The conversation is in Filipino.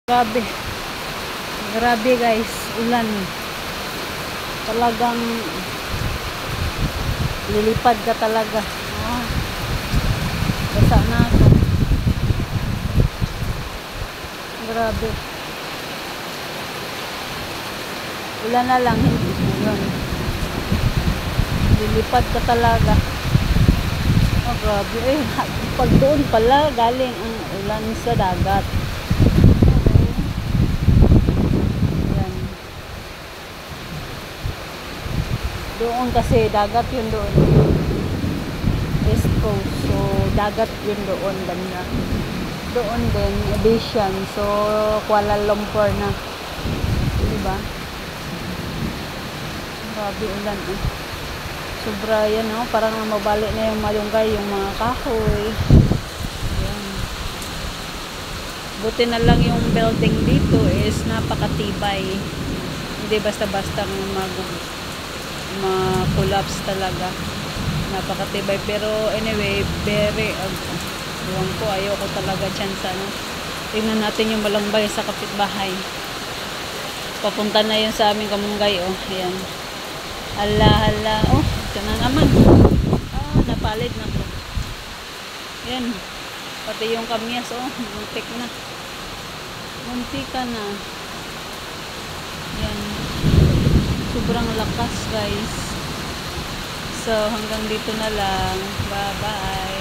Grabe. Grabe guys, ulan. Talagang lilipad ka talaga. Basa na ako. Grabe. Ulan na lang, hindi ulan. Lilipad ka talaga. Oh, grabe. Pag doon pala galing ang ulan sa dagat. Doon kasi dagat yun doon. East Coast. So, dagat yun doon. Banda. Doon din, Edition. So, Kuala Lumpur na. Diba? Grabe ulan eh. Sobra yan oh. Parang mabalik na yung malunggay, yung mga kahoy. Ayan. Buti na lang yung building dito is napakatibay. Hindi basta-basta ma-collapse talaga. Napakatibay. Pero anyway, very ewan ko, ayoko talaga chance ano. Tingnan natin yung malunggay sa kapitbahay. Papunta na yun sa aming kamunggay oh. Ayan. Hala. Oh, ito na naman. Napalid na to. Ayan. Pati yung kamyas oh. Muntik na. Muntika na. Ayan. Sobrang lakas guys. So hanggang dito na lang. Bye bye.